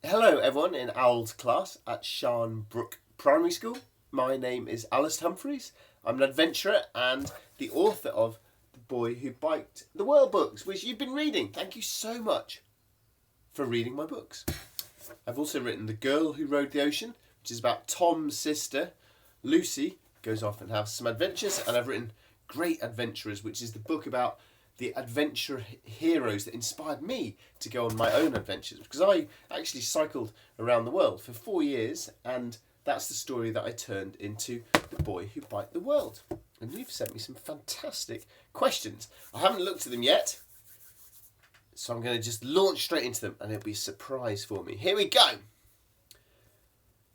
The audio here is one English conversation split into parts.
Hello everyone in Owl's class at Sharnbrook Primary School. My name is Alice Humphreys. I'm an adventurer and the author of The Boy Who Biked the World books, which you've been reading. Thank you so much for reading my books. I've also written The Girl Who Rode the Ocean, which is about Tom's sister, Lucy, goes off and has some adventures. And I've written Great Adventurers, which is the book about the adventure heroes that inspired me to go on my own adventures, because I actually cycled around the world for 4 years, and that's the story that I turned into The Boy Who Biked the World. And you've sent me some fantastic questions. I haven't looked at them yet, so I'm going to just launch straight into them, and it'll be a surprise for me. Here we go.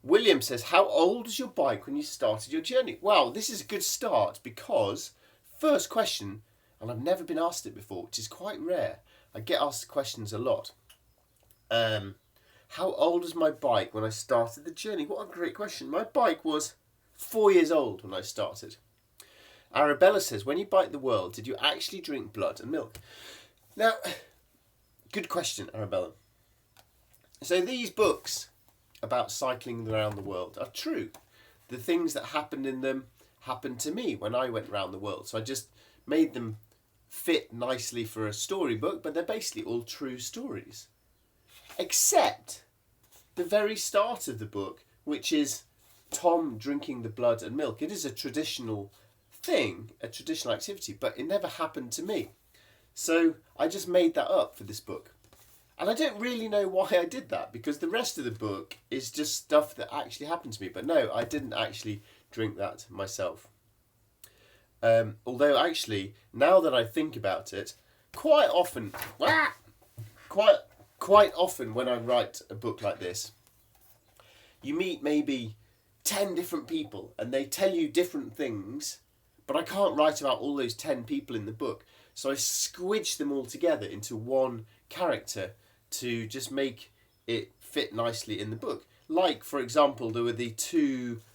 William says, how old was your bike when you started your journey? Wow, this is a good start, because first question, and I've never been asked it before, which is quite rare. I get asked questions a lot. How old was my bike when I started the journey? What a great question. My bike was 4 years old when I started. Arabella says, when you bike the world, did you actually drink blood and milk? Now, good question, Arabella. So these books about cycling around the world are true. The things that happened in them happened to me when I went around the world. So I just made them fit nicely for a storybook, but they're basically all true stories. Except the very start of the book, which is Tom drinking the blood and milk. It is a traditional thing, a traditional activity, but it never happened to me. So I just made that up for this book. And I don't really know why I did that, because the rest of the book is just stuff that actually happened to me. But no, I didn't actually drink that myself. Although actually, now that I think about it, quite often when I write a book like this, you meet maybe 10 different people and they tell you different things, but I can't write about all those 10 people in the book. So I squidge them all together into one character to just make it fit nicely in the book. Like, for example, there were the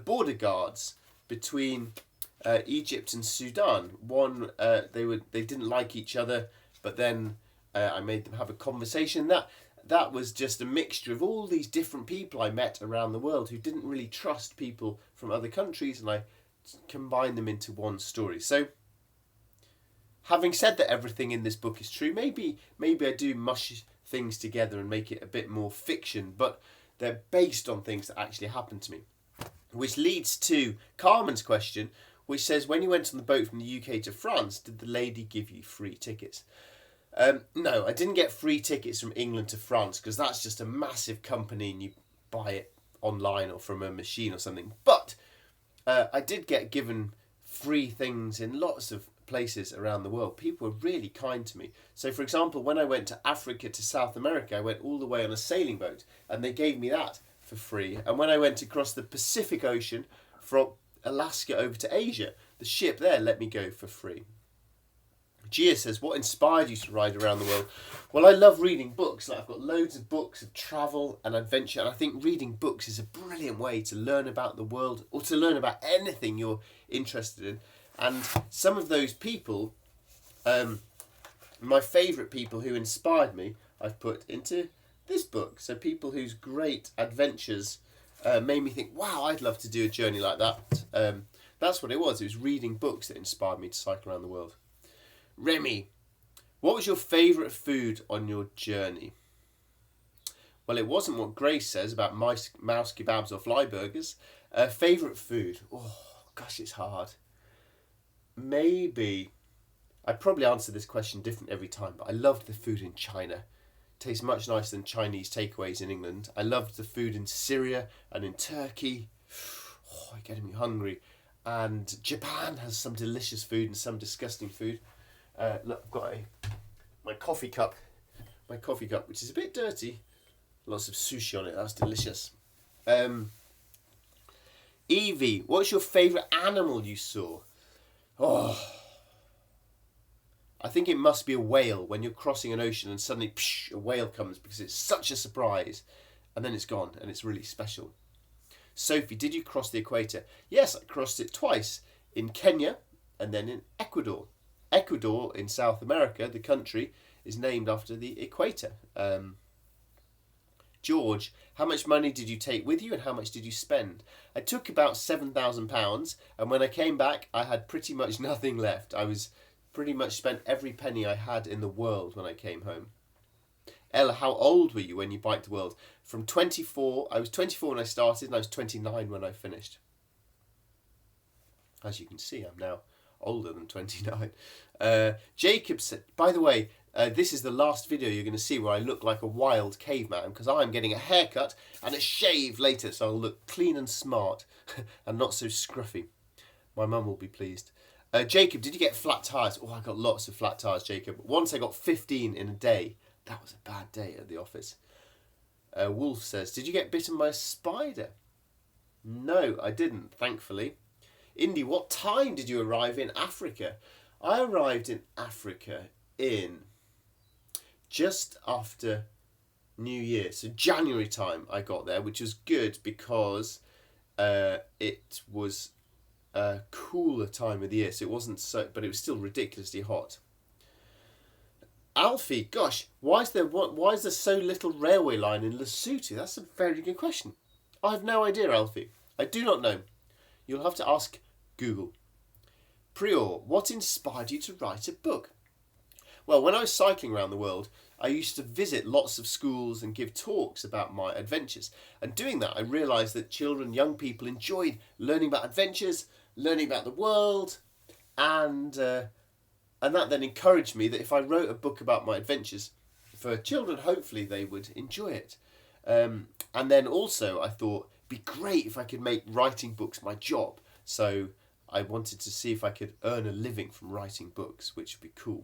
border guards between Egypt and Sudan. One, they didn't like each other, but then I made them have a conversation. That was just a mixture of all these different people I met around the world who didn't really trust people from other countries, and I combined them into one story. So, having said that everything in this book is true, maybe I do mush things together and make it a bit more fiction, but they're based on things that actually happened to me. Which leads to Carmen's question, which says, when you went on the boat from the UK to France, did the lady give you free tickets? No, I didn't get free tickets from England to France, because that's just a massive company and you buy it online or from a machine or something. But I did get given free things in lots of places around the world. People were really kind to me. So, for example, when I went to Africa to South America, I went all the way on a sailing boat and they gave me that for free. And when I went across the Pacific Ocean from Alaska over to Asia, the ship there let me go for free. Gia says, what inspired you to ride around the world? Well, I love reading books. I've got loads of books of travel and adventure, and I think reading books is a brilliant way to learn about the world or to learn about anything you're interested in. And some of those people, my favourite people who inspired me, I've put into this book. So people whose great adventures made me think, wow, I'd love to do a journey like that. That's what it was. It was reading books that inspired me to cycle around the world. Remy, what was your favourite food on your journey? Well, it wasn't what Grace says about mouse kebabs or fly burgers. Favourite food? Oh, gosh, it's hard. Maybe, I'd probably answer this question different every time, but I loved the food in China. It tastes much nicer than Chinese takeaways in England. I loved the food in Syria and in Turkey. Oh, you're getting me hungry. And Japan has some delicious food and some disgusting food. Look, I've got my coffee cup, which is a bit dirty. Lots of sushi on it. That's delicious. Evie, what's your favourite animal you saw? Oh, I think it must be a whale when you're crossing an ocean and suddenly a whale comes, because it's such a surprise, and then it's gone and it's really special. Sophie, did you cross the equator? Yes, I crossed it twice, in Kenya and then in Ecuador. Ecuador in South America, the country, is named after the equator. George, how much money did you take with you and how much did you spend? I took about £7,000 and when I came back I had pretty much nothing left. I was pretty much spent every penny I had in the world when I came home. Ella, how old were you when you biked the world? From 24, I was 24 when I started and I was 29 when I finished. As you can see, I'm now older than 29. Jacob said, by the way, this is the last video you're going to see where I look like a wild caveman because I'm getting a haircut and a shave later, so I'll look clean and smart and not so scruffy. My mum will be pleased. Jacob, did you get flat tyres? Oh, I got lots of flat tyres, Jacob. Once I got 15 in a day. That was a bad day at the office. Wolf says, did you get bitten by a spider? No, I didn't, thankfully. Indy, what time did you arrive in Africa? I arrived in Africa in just after New Year. So January time I got there, which was good because it was a cooler time of the year. So it wasn't so, but it was still ridiculously hot. Alfie, gosh, why is there so little railway line in Lesotho? That's a very good question. I have no idea, Alfie. I do not know. You'll have to ask Google. Prior, what inspired you to write a book? Well, when I was cycling around the world, I used to visit lots of schools and give talks about my adventures. And doing that, I realised that children, young people enjoyed learning about adventures, learning about the world, and that then encouraged me that if I wrote a book about my adventures for children, hopefully they would enjoy it. And then also I thought it'd be great if I could make writing books my job. So I wanted to see if I could earn a living from writing books, which would be cool.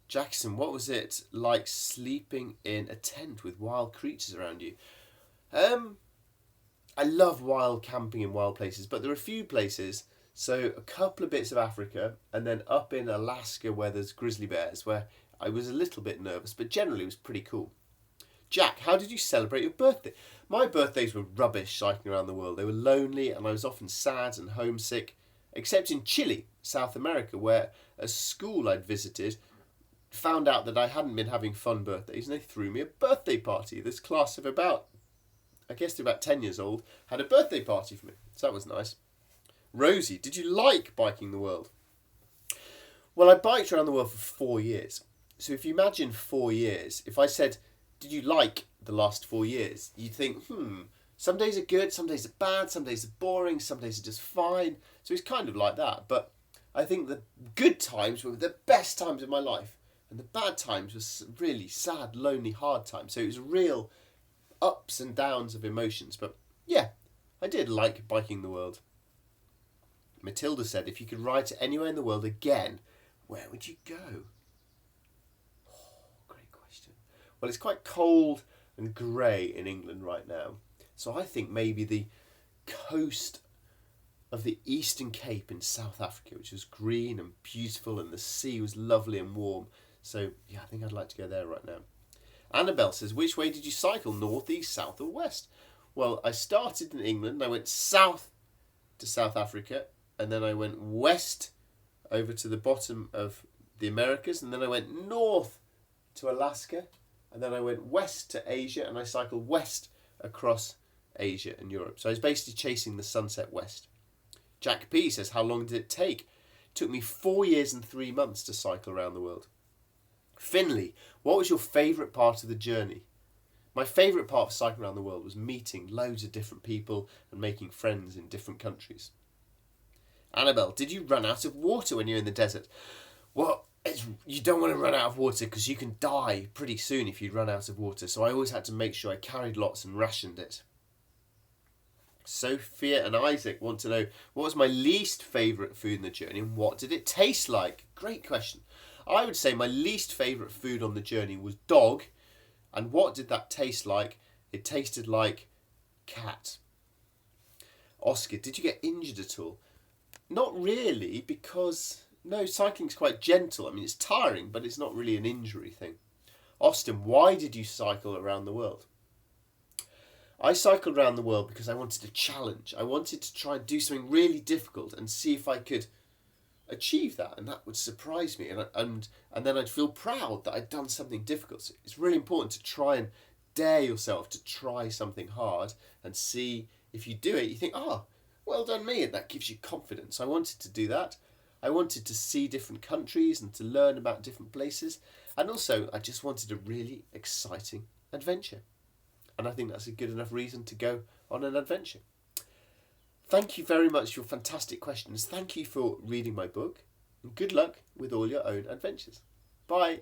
Jackson, what was it like sleeping in a tent with wild creatures around you? I love wild camping in wild places, but there are a few places. So a couple of bits of Africa and then up in Alaska where there's grizzly bears where I was a little bit nervous, but generally it was pretty cool. Jack, how did you celebrate your birthday? My birthdays were rubbish cycling around the world. They were lonely and I was often sad and homesick, except in Chile, South America, where a school I'd visited found out that I hadn't been having fun birthdays and they threw me a birthday party. This class of about 10 years old had a birthday party for me, so that was nice. Rosie, did you like biking the world? Well, I biked around the world for 4 years. So if you imagine 4 years, if I said, did you like the last 4 years? You'd think, some days are good, some days are bad, some days are boring, some days are just fine. So it's kind of like that. But I think the good times were the best times of my life. And the bad times were really sad, lonely, hard times. So it was real ups and downs of emotions. But yeah, I did like biking the world. Matilda said, if you could ride to anywhere in the world again, where would you go? Oh, great question. Well, it's quite cold and grey in England right now. So I think maybe the coast of the Eastern Cape in South Africa, which was green and beautiful and the sea was lovely and warm. So yeah, I think I'd like to go there right now. Annabelle says, which way did you cycle? North, east, south or west? Well, I started in England. I went south to South Africa. And then I went west over to the bottom of the Americas. And then I went north to Alaska. And then I went west to Asia. And I cycled west across Asia and Europe. So I was basically chasing the sunset west. Jack P says, how long did it take? It took me 4 years and 3 months to cycle around the world. Finley, what was your favourite part of the journey? My favourite part of cycling around the world was meeting loads of different people and making friends in different countries. Annabelle, did you run out of water when you're in the desert? Well, you don't want to run out of water because you can die pretty soon if you run out of water. So I always had to make sure I carried lots and rationed it. Sophia and Isaac want to know, what was my least favourite food in the journey and what did it taste like? Great question. I would say my least favourite food on the journey was dog. And what did that taste like? It tasted like cat. Oscar, did you get injured at all? Not really, because no, cycling's quite gentle. I mean, it's tiring, but it's not really an injury thing. Austin, why did you cycle around the world? I cycled around the world because I wanted a challenge. I wanted to try and do something really difficult and see if I could achieve that, and that would surprise me, and then I'd feel proud that I'd done something difficult. So it's really important to try and dare yourself to try something hard and see if you do it, you think, oh, well done me, and that gives you confidence. I wanted to do that. I wanted to see different countries and to learn about different places, and also I just wanted a really exciting adventure, and I think that's a good enough reason to go on an adventure. Thank you very much for your fantastic questions. Thank you for reading my book, and good luck with all your own adventures. Bye.